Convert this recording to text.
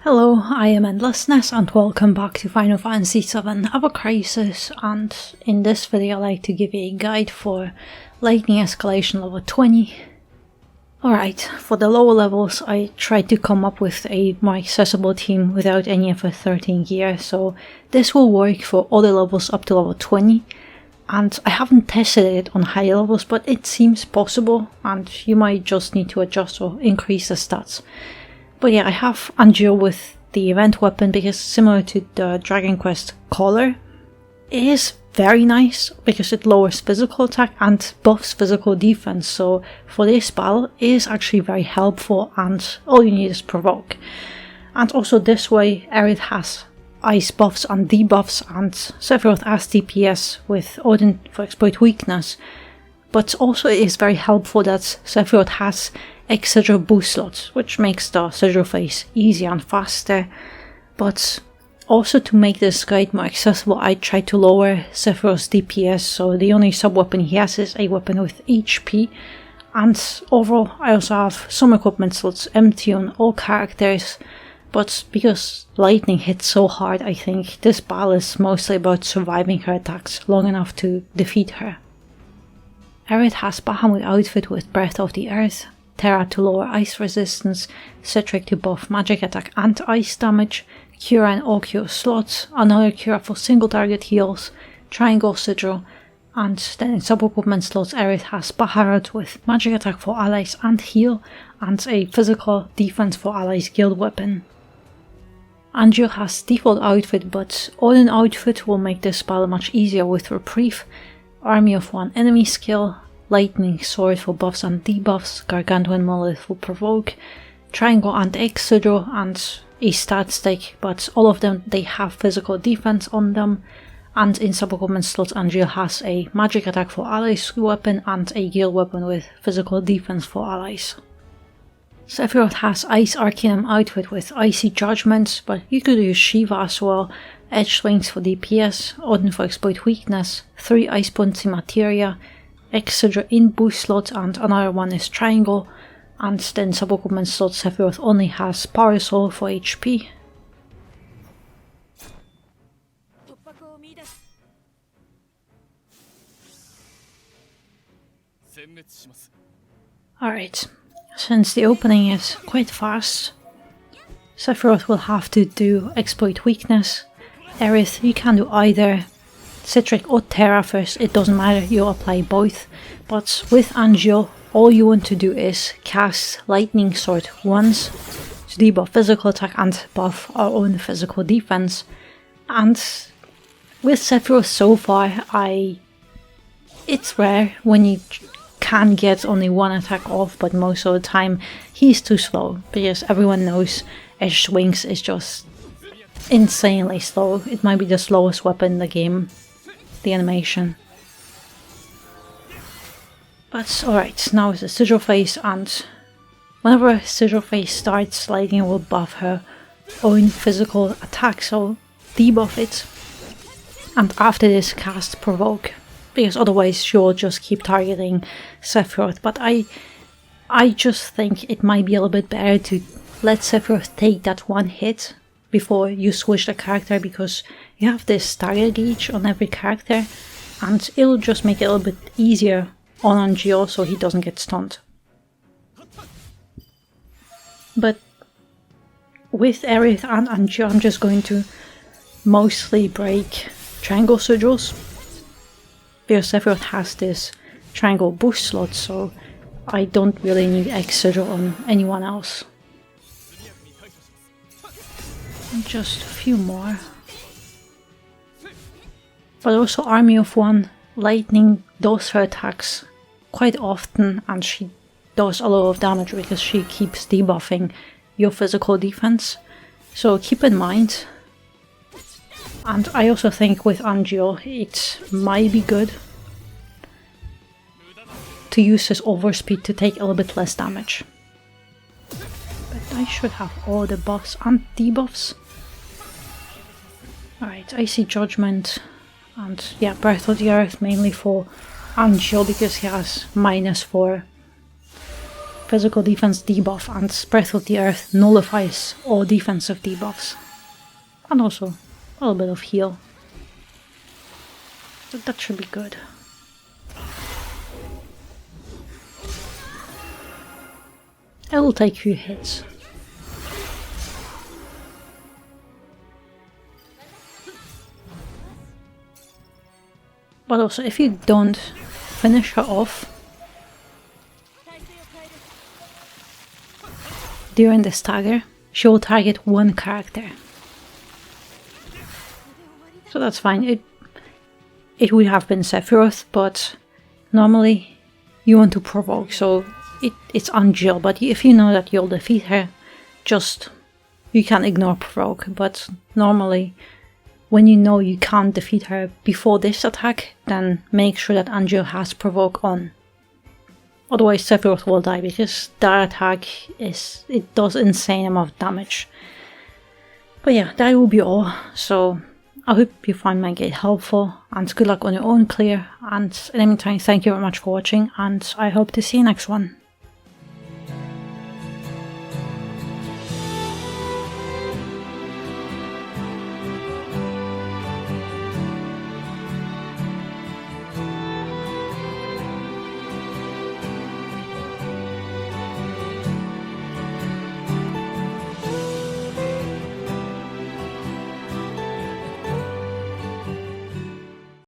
Hello, I am Endlessness and welcome back to Final Fantasy VII Ever Crisis, and in this video I'd like to give you a guide for Lightning Escalation level 20. Alright, for the lower levels I tried to come up with a more accessible team without any of the 13 gear, so this will work for other levels up to level 20. And I haven't tested it on higher levels, but it seems possible and you might just need to adjust or increase the stats. But yeah, I have Anjir with the event weapon because similar to the Dragon Quest Collar, it is very nice because it lowers physical attack and buffs physical defense, so for this battle it is actually very helpful and all you need is provoke. And also this way Aerith has ice buffs and debuffs and Sephiroth has DPS with Odin for exploit weakness, but also it is very helpful that Sephiroth has X-Sigil boost slots, which makes the sigil phase easier and faster. But also to make this guide more accessible, I tried to lower Sephiroth's DPS, so the only sub-weapon he has is a weapon with HP. And overall, I also have some equipment slots empty on all characters, but because lightning hits so hard, I think this battle is mostly about surviving her attacks long enough to defeat her. Aerith has Bahamut outfit with Breath of the Earth, Terra to lower ice resistance, Citric to buff magic attack and ice damage, Cura and all cure slots, another Cura for single target heals, Triangle Sigil, and then in sub-equipment slots Aerith has Baharut with magic attack for allies and heal, and a physical defense for allies guild weapon. Anjir has default outfit, but Odin outfit will make this battle much easier with Reprieve, Army of One enemy skill, Lightning Sword for buffs and debuffs, Gargantuan Monolith for provoke, Triangle and X-Sigil, and a stat stick, but all of them they have physical defense on them. And in sub-equipment slots Anjir has a magic attack for allies weapon and a guild weapon with physical defense for allies. Sephiroth has Ice Arcanum outfit with Icy Judgments, but you could use Shiva as well, Edge Swings for DPS, Odin for exploit weakness, 3 Ice Points in Materia, X-Sigil in boost slots, and another one is Triangle, and then sub-equipment slots Sephiroth only has Power Soul for HP. Alright, since the opening is quite fast, Sephiroth will have to do exploit weakness. Aerith, you can do either Citric or Terra first, it doesn't matter, you apply both, but with Anjir all you want to do is cast Lightning Sword once to debuff physical attack and buff our own physical defense. And with Sephiroth so far, it's rare when you can get only one attack off, but most of the time he's too slow, because everyone knows Edge Swings is just insanely slow. It might be the slowest weapon in the game, the animation. But alright, now is the sigil phase, and whenever sigil phase starts, Lightning will buff her own physical attack, so debuff it. And after this, cast provoke, because otherwise she will just keep targeting Sephiroth. But I just think it might be a little bit better to let Sephiroth take that one hit before you switch the character, because you have this target gauge on every character and it'll just make it a little bit easier on Anjir so he doesn't get stunned. But with Aerith and Anjir I'm just going to mostly break Triangle Sigils, because Sephiroth has this Triangle boost slot, so I don't really need X-Sigil on anyone else. And just a few more. But also Army of One, Lightning does her attacks quite often and she does a lot of damage because she keeps debuffing your physical defense. So keep in mind. And I also think with Anjir it might be good to use his overspeed to take a little bit less damage. But I should have all the buffs and debuffs. Alright, Icy Judgment and yeah, Breath of the Earth mainly for Angel because he has -4 physical defense debuff, and Breath of the Earth nullifies all defensive debuffs. And also a little bit of heal. So that should be good. It'll take a few hits. But also, if you don't finish her off during the stagger, she will target one character. So that's fine. It would have been Sephiroth, but normally you want to provoke, so it's on Jill. But if you know that you'll defeat her, you can ignore provoke. But normally, when you know you can't defeat her before this attack, then make sure that Angel has provoke on. Otherwise Sephiroth will die, because that attack does insane amount of damage. But yeah, that will be all. So I hope you find my guide helpful, and good luck on your own clear. And in the meantime, thank you very much for watching, and I hope to see you next one.